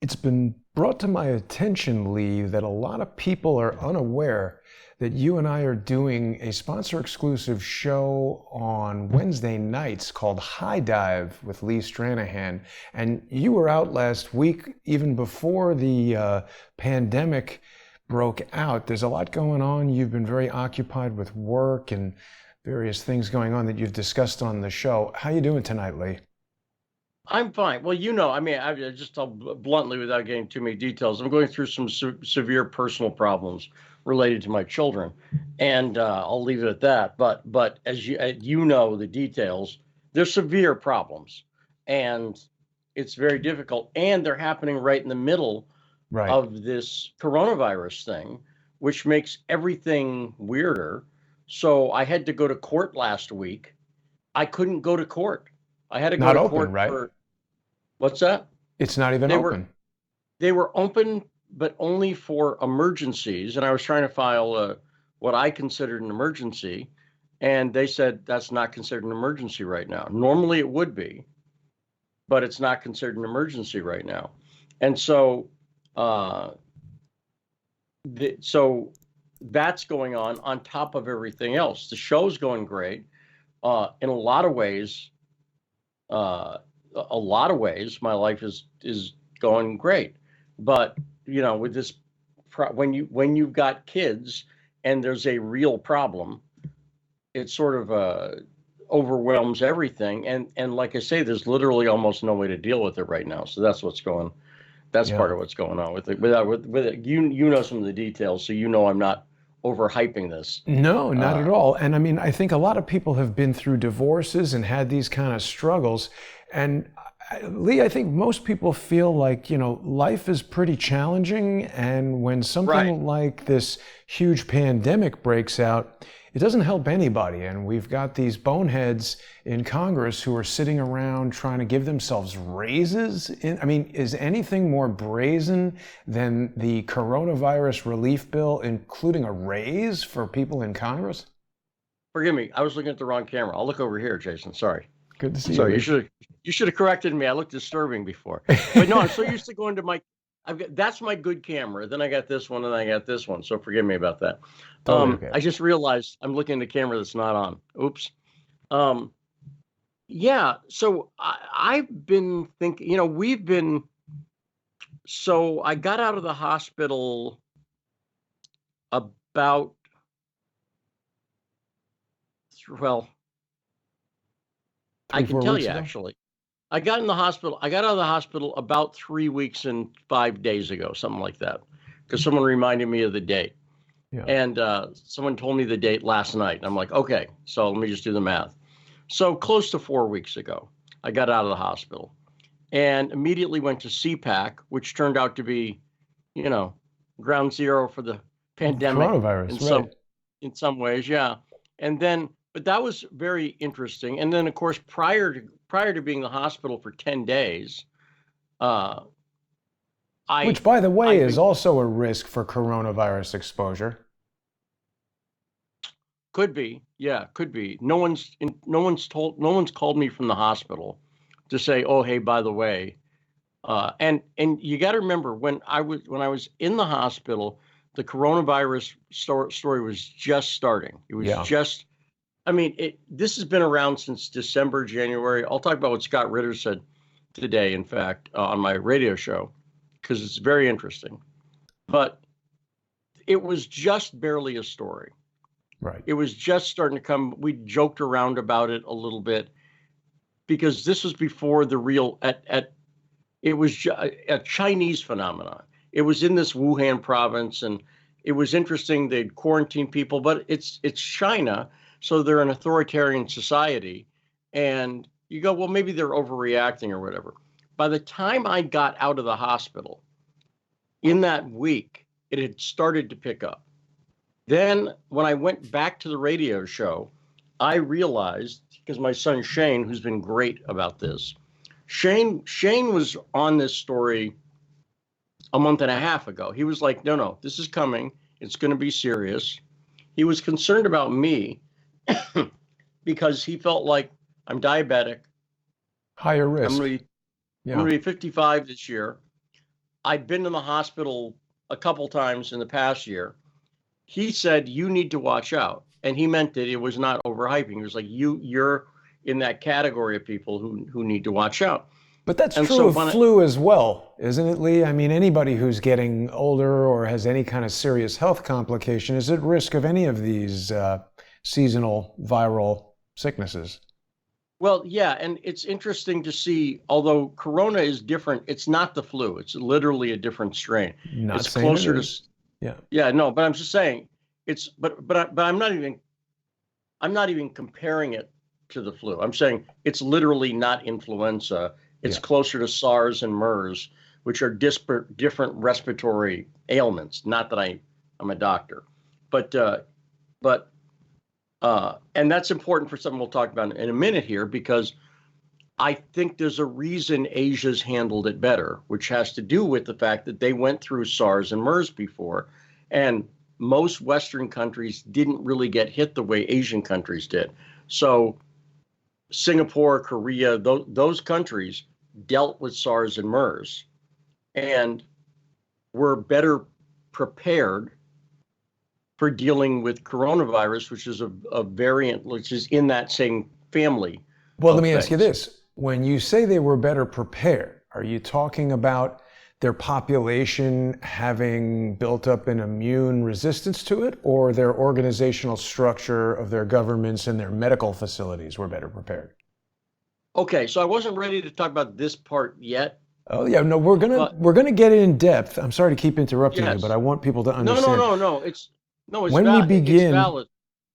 It's been brought to my attention, Lee, that a lot of people are unaware that you and I are doing a sponsor exclusive show on Wednesday nights called High Dive with Lee Stranahan. And you were out last week, even before the pandemic broke out. There's a lot going on. You've been very occupied with work and various things going on that you've discussed on the show. How you doing tonight, Lee? I'm fine. Well, I mean, I just tell bluntly without getting too many details. I'm going through some severe personal problems related to my children, and I'll leave it at that. But as you know, the details, they're severe problems, and it's very difficult, and they're happening right in the middle Right. of this coronavirus thing, which makes everything weirder. So I had to go to court last week. I couldn't go to court. I had to go Not to open, court right? for what's that? It's not even They were open. they were open, but only for emergencies. And I was trying to file what I considered an emergency, and they said that's not considered an emergency right now. Normally it would be, but it's not considered an emergency right now. And uh, so that's going on top of everything else. The show's going great. In uh, a lot of ways, my life is going great. But with this, when you've got kids and there's a real problem, it sort of overwhelms everything. And like I say, there's literally almost no way to deal with it right now. So that's what's going. That's part Yeah. of what's going on with it. With it, you know some of the details, so you know I'm not overhyping this. No, not Uh, at all. And I mean, I think a lot of people have been through divorces and had these kind of struggles. And Lee, I think most people feel like, life is pretty challenging. And when right. something like this huge pandemic breaks out, it doesn't help anybody. And we've got these boneheads in Congress who are sitting around trying to give themselves raises. I mean, is anything more brazen than the coronavirus relief bill, including a raise for people in Congress? Forgive me. I was looking at the wrong camera. I'll look over here, Jason. Sorry. Good to see you, Sorry. You Lee. should have corrected me. I looked disturbing before. But no, I'm so used to going to my. That's my good camera. Then I got this one, and I got this one. So forgive me about that. Totally okay. I just realized I'm looking at a camera that's not on. Oops. Um, yeah. So I've been thinking. We've been. So I got out of the hospital about. Well, I Three, can four tell weeks you ago? actually. I got out of the hospital about 3 weeks and 5 days ago, something like that, because someone reminded me of the date. Yeah. And someone told me the date last night. And I'm like, okay, so let me just do the math. So close to 4 weeks ago, I got out of the hospital and immediately went to CPAC, which turned out to be, you know, ground zero for the pandemic in Coronavirus, some right. in some ways, yeah. And then, but that was very interesting. And then, of course, prior to being in the hospital for 10 days, uh, I Which, by the way, I've is been also a risk for coronavirus exposure. could be, yeah, could be. No one's called me from the hospital to say, oh, hey, by the way. And you got to remember when I was in the hospital, the coronavirus story was just starting. It was Yeah. just I mean, this has been around since December, January. I'll talk about what Scott Ritter said today, in fact, on my radio show, because it's very interesting. But it was just barely a story. Right. It was just starting to come. We joked around about it a little bit because this was before the real at it was a Chinese phenomenon. It was in this Wuhan province, and it was interesting. They'd quarantine people, but it's China, so they're an authoritarian society, and you go, well, maybe they're overreacting or whatever. By the time I got out of the hospital in that week, it had started to pick up. Then when I went back to the radio show, I realized because my son Shane, who's been great about this, Shane was on this story a month and a half ago. He was like, no, this is coming. It's going to be serious. He was concerned about me because he felt like I'm diabetic. Higher I'm risk. going to be, I'm Yeah. going to be 55 this year. I'd been in the hospital a couple times in the past year. He said, you need to watch out. And he meant that it was not overhyping. He was like, you're in that category of people who need to watch out. But that's And true so of flu as well, isn't it, Lee? I mean, anybody who's getting older or has any kind of serious health complication is at risk of any of these seasonal viral sicknesses. well, yeah, and it's interesting to see, although corona is different, it's not the flu. It's literally a different strain. Not It's saying it closer to, is. Yeah. yeah, no, but I'm just saying it's, but I'm not even comparing it to the flu. I'm saying it's literally not influenza. It's Yeah. closer to SARS and MERS, which are disparate, different respiratory ailments. Not that I'm a doctor, but but and that's important for something we'll talk about in a minute here, because I think there's a reason Asia's handled it better, which has to do with the fact that they went through SARS and MERS before, and most Western countries didn't really get hit the way Asian countries did. So Singapore, Korea, those countries dealt with SARS and MERS and were better prepared for dealing with coronavirus, which is a variant, which is in that same family Well, let of me ask you things. this. When you say they were better prepared, are you talking about their population having built up an immune resistance to it, or their organizational structure of their governments and their medical facilities were better prepared? Okay, so I wasn't ready to talk about this part yet, Oh yeah, no, we're gonna but we're gonna get in depth. I'm sorry to keep interrupting you, but yes, I want people to no, no, understand. no, no, it's no, When we it's begin, valid.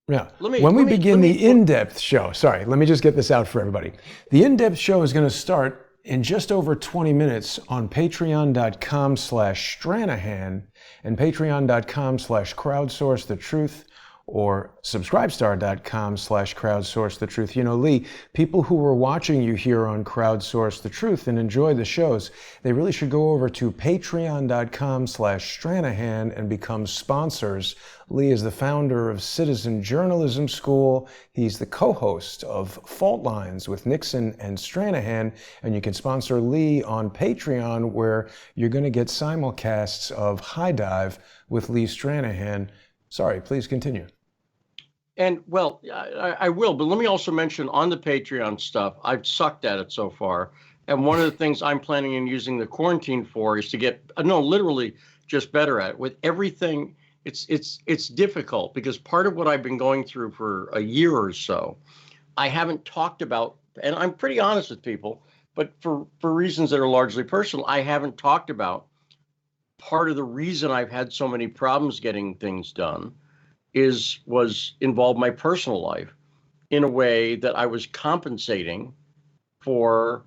yeah, Let me when we let me let begin me the in-depth show, sorry, let me just get this out for everybody. The in-depth show is going to start in just over 20 minutes on patreon.com/Stranahan and patreon.com/crowdsourcethetruth or subscribestar.com/crowdsourcethetruth. You know, Lee, people who are watching you here on Crowdsource the Truth and enjoy the shows, they really should go over to patreon.com/Stranahan and become sponsors. Lee is the founder of Citizen Journalism School. He's the co-host of Fault Lines with Nixon and Stranahan, and you can sponsor Lee on Patreon, where you're going to get simulcasts of High Dive with Lee Stranahan. Sorry, please continue. And well, I will, but let me also mention on the Patreon stuff, I've sucked at it so far. And one of the things I'm planning on using the quarantine for is to get, no, literally just better at it. With everything, it's difficult because part of what I've been going through for a year or so, I haven't talked about, and I'm pretty honest with people, but for reasons that are largely personal, I haven't talked about part of the reason I've had so many problems getting things done was involved my personal life in a way that I was compensating for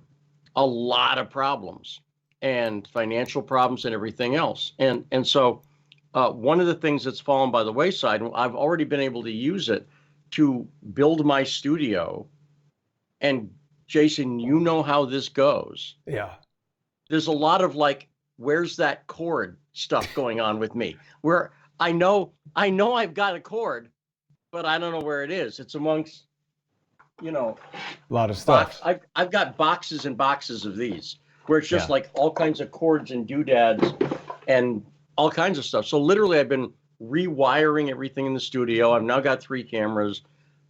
a lot of problems and financial problems and everything else. And so one of the things that's fallen by the wayside, and I've already been able to use it to build my studio. And Jason, you know how this goes. Yeah. There's a lot of like, where's that cord stuff going on with me? Where I know I've got a cord, but I don't know where it is. It's amongst, you know, A lot of stuff. I've got boxes and boxes of these where it's just Yeah. like all kinds of cords and doodads and all kinds of stuff. So literally I've been rewiring everything in the studio. I've now got 3 cameras.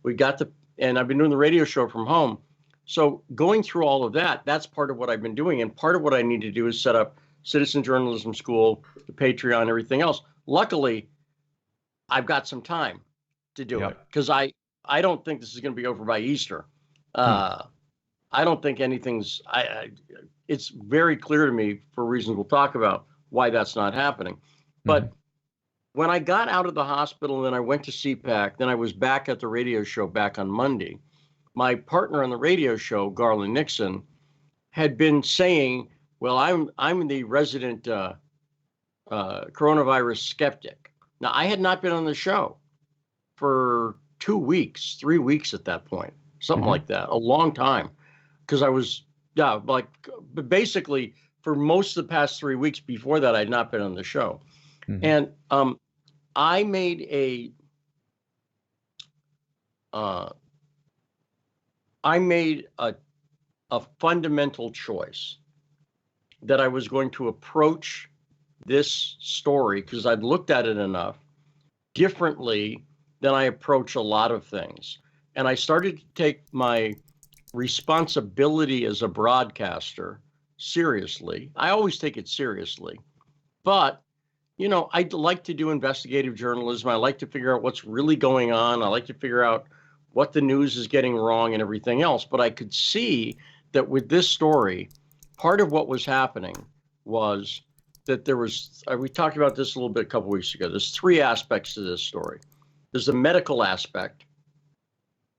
And I've been doing the radio show from home. So going through all of that, that's part of what I've been doing. And part of what I need to do is set up Citizen Journalism School, the Patreon, everything else. Luckily, I've got some time to do it because I don't think this is going to be over by Easter. I don't think anything's. It's very clear to me, for reasons we'll talk about, why that's not happening. But when I got out of the hospital and then I went to CPAC, then I was back at the radio show back on Monday. My partner on the radio show, Garland Nixon, had been saying, "Well, I'm the resident coronavirus skeptic." Now, I had not been on the show for 2 weeks, 3 weeks at that point, something like that, a long time, because I was, but basically for most of the past 3 weeks before that, I'd not been on the show. And I made a fundamental choice that I was going to approach this story, because I'd looked at it enough, differently than I approach a lot of things. And I started to take my responsibility as a broadcaster seriously. I always take it seriously. But, I like to do investigative journalism. I like to figure out what's really going on. I like to figure out what the news is getting wrong and everything else. But I could see that with this story, part of what was happening was that we talked about this a little bit a couple weeks ago. There's three aspects to this story. There's the medical aspect,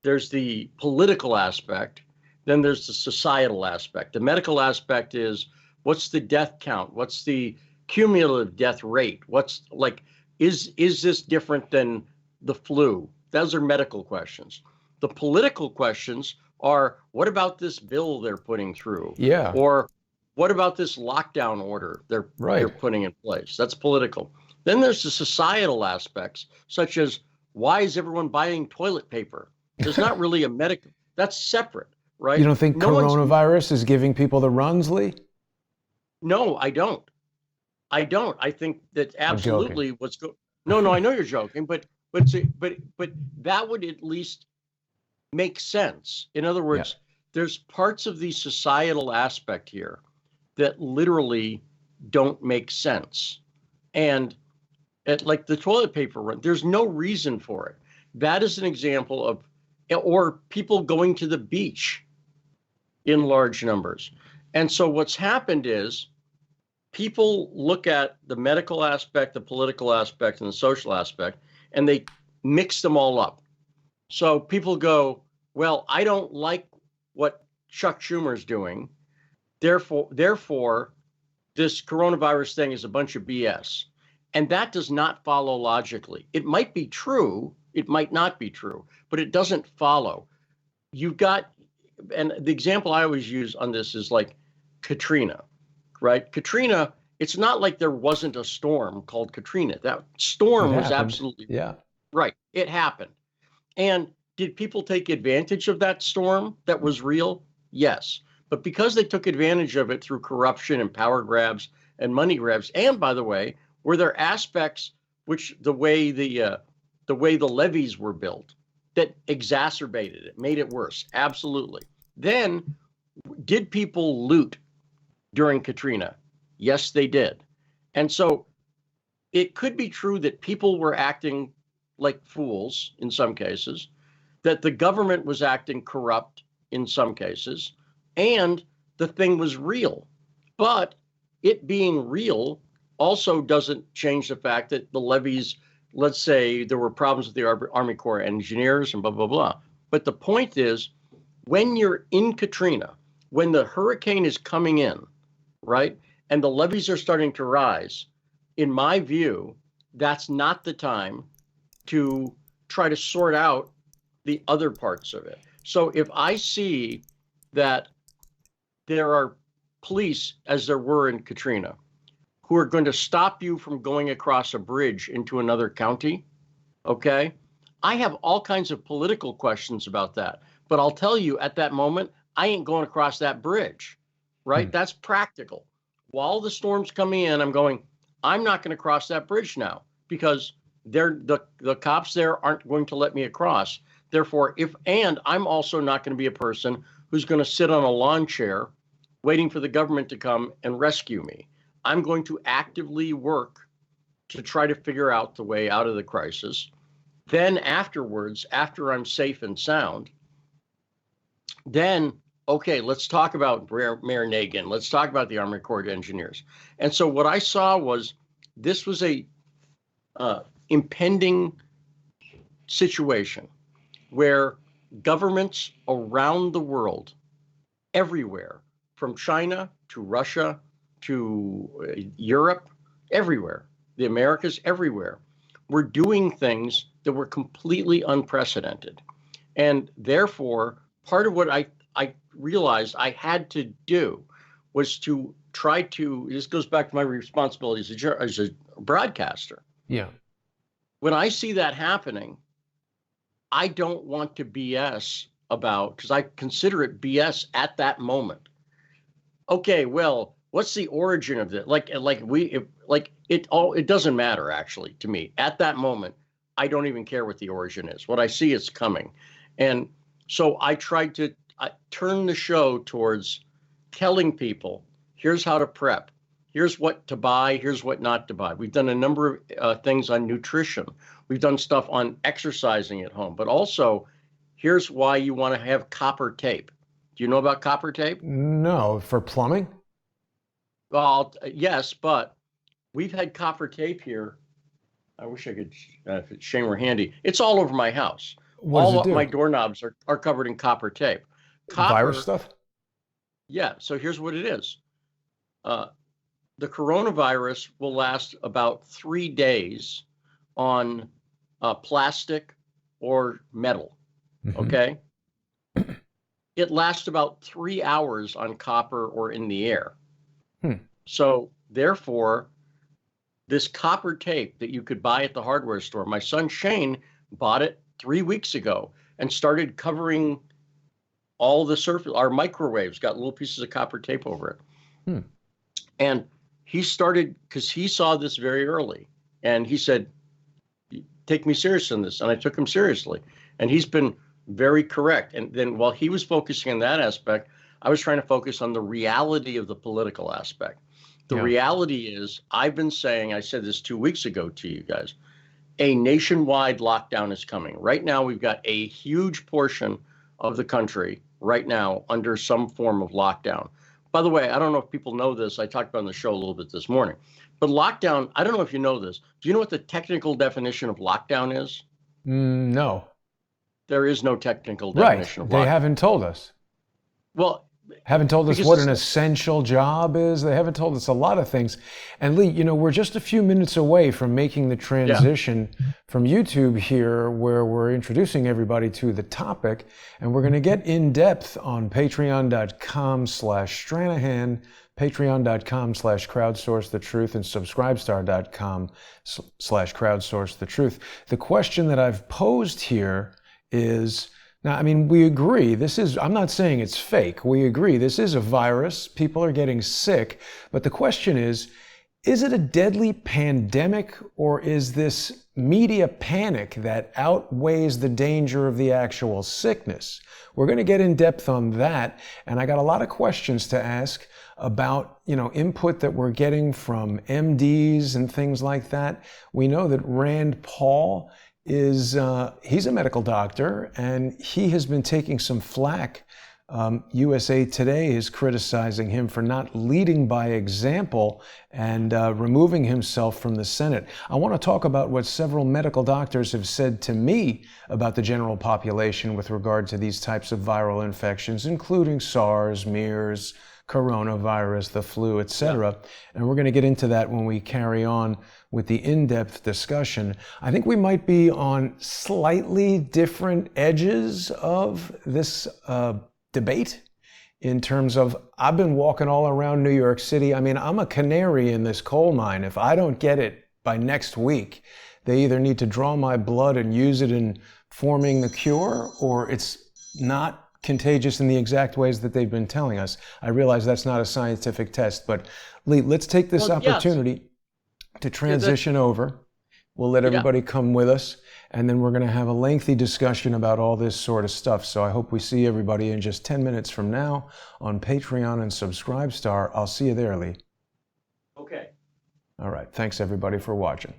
there's the political aspect, then there's the societal aspect. The medical aspect is, what's the death count? What's the cumulative death rate? What's like, is this different than the flu? Those are medical questions. The political questions are, what about this bill they're putting through? Yeah. Or what about this lockdown order they're putting in place? That's political. Then there's the societal aspects, such as, why is everyone buying toilet paper? There's not really a medical, that's separate, right? You don't think coronavirus is giving people the runs, Lee? No, I don't. I think that absolutely what's going. No, I know you're joking, but that would at least make sense. In other words, there's parts of the societal aspect here that literally don't make sense. And like the toilet paper run, there's no reason for it. That is an example of, or people going to the beach in large numbers. And so what's happened is people look at the medical aspect, the political aspect, and the social aspect, and they mix them all up. So people go, well, I don't like what Chuck Schumer's doing. Therefore, this coronavirus thing is a bunch of BS. And that does not follow logically. It might be true, it might not be true, but it doesn't follow. You've got, and the example I always use on this is like Katrina, right? Katrina, it's not like there wasn't a storm called Katrina. That storm was absolutely right. It happened. And did people take advantage of that storm that was real? Yes. But because they took advantage of it through corruption and power grabs and money grabs, and by the way, were there aspects which the way the levees were built that exacerbated it, made it worse? Absolutely. Then, did people loot during Katrina? Yes, they did. And so it could be true that people were acting like fools in some cases, that the government was acting corrupt in some cases, and the thing was real. But it being real also doesn't change the fact that the levees, let's say there were problems with the Army Corps of Engineers and blah, blah, blah. But the point is, when you're in Katrina, when the hurricane is coming in, right, and the levees are starting to rise, in my view, that's not the time to try to sort out the other parts of it. So if I see that there are police, as there were in Katrina, who are going to stop you from going across a bridge into another county, okay? I have all kinds of political questions about that. But I'll tell you, at that moment, I ain't going across that bridge, right? That's practical. While the storm's coming in, I'm going, I'm not going to cross that bridge now because the cops there aren't going to let me across. Therefore, I'm also not going to be a person who's going to sit on a lawn chair waiting for the government to come and rescue me. I'm going to actively work to try to figure out the way out of the crisis. Then afterwards, after I'm safe and sound, then, okay, let's talk about Mayor Nagin. Let's talk about the Army Corps of Engineers. And so what I saw was this was a impending situation where governments around the world, everywhere, from China to Russia to Europe, everywhere, the Americas, everywhere, were doing things that were completely unprecedented. And therefore, part of what I realized I had to do was to try to, this goes back to my responsibilities as a broadcaster. Yeah. When I see that happening, I don't want to BS about, because I consider it BS at that moment. Okay, well, what's the origin of this? It doesn't matter actually to me at that moment. I don't even care what the origin is. What I see is coming, and so I tried to turn the show towards telling people, here's how to prep, here's what to buy, here's what not to buy. We've done a number of things on nutrition. We've done stuff on exercising at home, but also here's why you want to have copper tape. Do you know about copper tape? No, for plumbing? Well, yes, but we've had copper tape here. I wish I could, if Shane were handy. It's all over my house. What does it All do? my doorknobs are covered in copper tape. Virus Copper, stuff? yeah. So here's what it is. The coronavirus will last about 3 days on plastic or metal. Mm-hmm. Okay. It lasts about 3 hours on copper or in the air. So therefore, this copper tape that you could buy at the hardware store, my son Shane bought it 3 weeks ago and started covering all the surface. Our microwaves got little pieces of copper tape over it. And he started, because he saw this very early, and he said, take me serious on this. And I took him seriously. And he's been very correct. And then while he was focusing on that aspect, I was trying to focus on the reality of the political aspect. The reality is, I've been saying, I said this 2 weeks ago to you guys, a nationwide lockdown is coming. Right now, we've got a huge portion of the country right now under some form of lockdown. By the way, I don't know if people know this. I talked about on the show a little bit this morning. But lockdown, I don't know if you know this. Do you know what the technical definition of lockdown is? No. There is no technical definition of lockdown. They haven't told us. Well, haven't told us what an essential job is. They haven't told us a lot of things. And Lee, we're just a few minutes away from making the transition from YouTube here, where we're introducing everybody to the topic. And we're going to get in depth on patreon.com/Stranahan, patreon.com/crowdsourcethetruth, and subscribestar.com/crowdsourcethetruth. The question that I've posed here is, now, we agree, I'm not saying it's fake. We agree this is a virus. People are getting sick. But the question is it a deadly pandemic, or is this media panic that outweighs the danger of the actual sickness? We're going to get in depth on that. And I got a lot of questions to ask about, input that we're getting from MDs and things like that. We know that Rand Paul he's a medical doctor, and he has been taking some flack. USA Today is criticizing him for not leading by example and removing himself from the Senate. I want to talk about what several medical doctors have said to me about the general population with regard to these types of viral infections, including SARS, MERS, coronavirus, the flu, etc. And we're going to get into that when we carry on with the in-depth discussion. I think we might be on slightly different edges of this debate in terms of, I've been walking all around New York City. I'm a canary in this coal mine. If I don't get it by next week, they either need to draw my blood and use it in forming the cure, or it's not contagious in the exact ways that they've been telling us. I realize that's not a scientific test, but Lee, let's take this opportunity to transition over. We'll let everybody come with us, and then we're going to have a lengthy discussion about all this sort of stuff. So I hope we see everybody in just 10 minutes from now on Patreon and Subscribestar. I'll see you there, Lee. Okay. All right. Thanks, everybody, for watching.